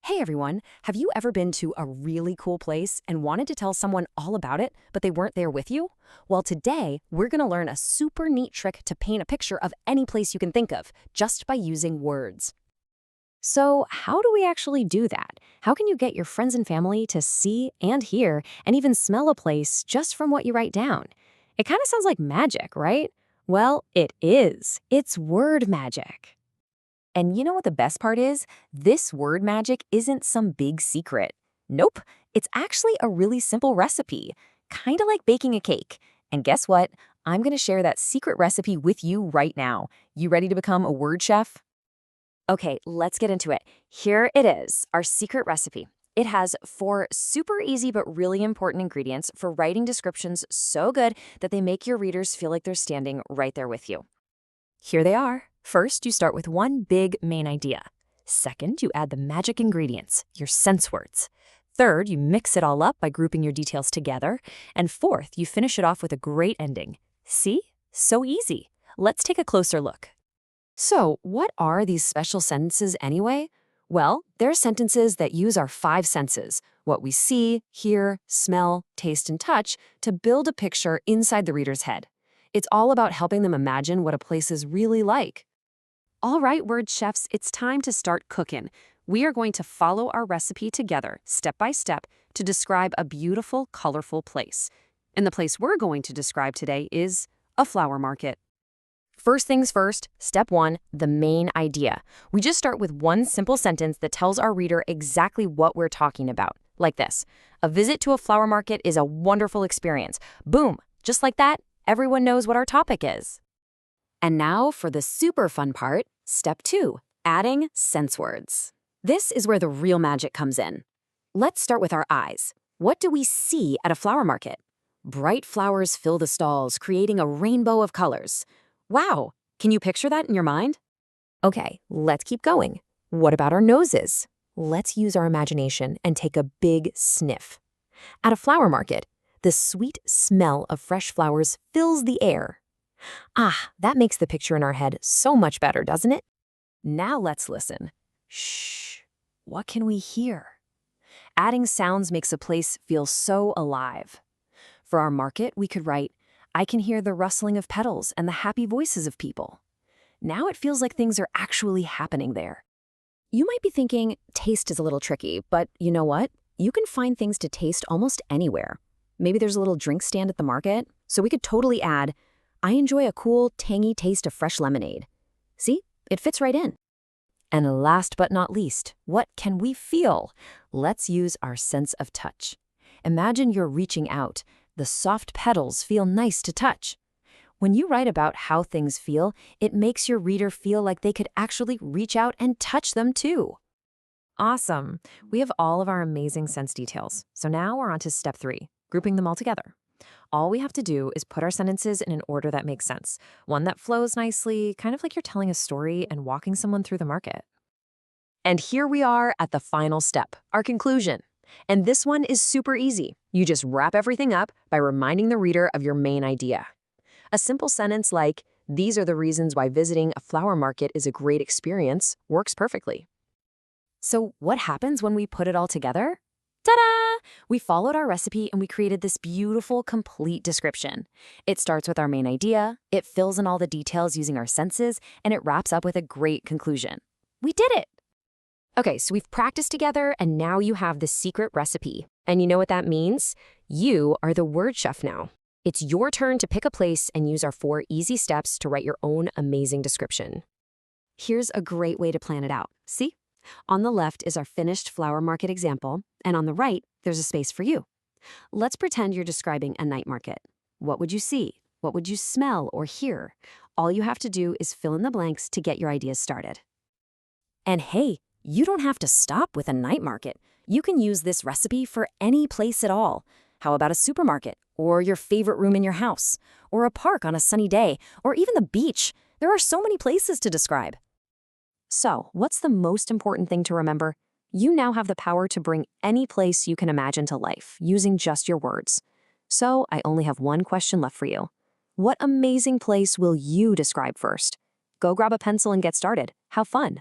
Hey everyone, have you ever been to a really cool place and wanted to tell someone all about it, but they weren't there with you? Well, today we're going to learn a super neat trick to paint a picture of any place you can think of, just by using words. So, how do we actually do that? How can you get your friends and family to see and hear and even smell a place just from what you write down? It kind of sounds like magic, right? Well, it is. It's word magic. And you know what the best part is? This word magic isn't some big secret. Nope, it's actually a really simple recipe, kind of like baking a cake. And guess what? I'm going to share that secret recipe with you right now. You ready to become a word chef? Okay, let's get into it. Here it is, our secret recipe. It has 4 super easy but really important ingredients for writing descriptions so good that they make your readers feel like they're standing right there with you. Here they are. First, you start with one big main idea. Second, you add the magic ingredients, your sense words. Third, you mix it all up by grouping your details together. And fourth, you finish it off with a great ending. See? So easy. Let's take a closer look. So, what are these special sentences anyway? Well, they're sentences that use our 5 senses, what we see, hear, smell, taste, and touch, to build a picture inside the reader's head. It's all about helping them imagine what a place is really like. All right, word chefs, it's time to start cooking. We are going to follow our recipe together, step by step, to describe a beautiful, colorful place. And the place we're going to describe today is a flower market. First things first, step 1, the main idea. We just start with one simple sentence that tells our reader exactly what we're talking about, like this. A visit to a flower market is a wonderful experience. Boom, just like that, everyone knows what our topic is. And now for the super fun part, step 2, adding sense words. This is where the real magic comes in. Let's start with our eyes. What do we see at a flower market? Bright flowers fill the stalls, creating a rainbow of colors. Wow, can you picture that in your mind? Okay, let's keep going. What about our noses? Let's use our imagination and take a big sniff. At a flower market, the sweet smell of fresh flowers fills the air. Ah, that makes the picture in our head so much better, doesn't it? Now let's listen. Shh, what can we hear? Adding sounds makes a place feel so alive. For our market, we could write, I can hear the rustling of petals and the happy voices of people. Now it feels like things are actually happening there. You might be thinking, taste is a little tricky, but you know what? You can find things to taste almost anywhere. Maybe there's a little drink stand at the market, so we could totally add, I enjoy a cool, tangy taste of fresh lemonade. See, it fits right in. And last but not least, what can we feel? Let's use our sense of touch. Imagine you're reaching out. The soft petals feel nice to touch. When you write about how things feel, it makes your reader feel like they could actually reach out and touch them too. Awesome. We have all of our amazing sense details. So now we're on to step 3, grouping them all together. All we have to do is put our sentences in an order that makes sense, one that flows nicely, kind of like you're telling a story and walking someone through the market. And here we are at the final step, our conclusion. And this one is super easy. You just wrap everything up by reminding the reader of your main idea. A simple sentence like, these are the reasons why visiting a flower market is a great experience, works perfectly. So what happens when we put it all together? Ta-da! We followed our recipe and we created this beautiful, complete description. It starts with our main idea, it fills in all the details using our senses, and it wraps up with a great conclusion. We did it! Okay, so we've practiced together and now you have the secret recipe. And you know what that means? You are the word chef now. It's your turn to pick a place and use our 4 easy steps to write your own amazing description. Here's a great way to plan it out. See? On the left is our finished flower market example, and on the right, there's a space for you. Let's pretend you're describing a night market. What would you see? What would you smell or hear? All you have to do is fill in the blanks to get your ideas started. And hey, you don't have to stop with a night market. You can use this recipe for any place at all. How about a supermarket, or your favorite room in your house, or a park on a sunny day, or even the beach? There are so many places to describe. So, what's the most important thing to remember? You now have the power to bring any place you can imagine to life using just your words. So, I only have one question left for you. What amazing place will you describe first? Go grab a pencil and get started. Have fun.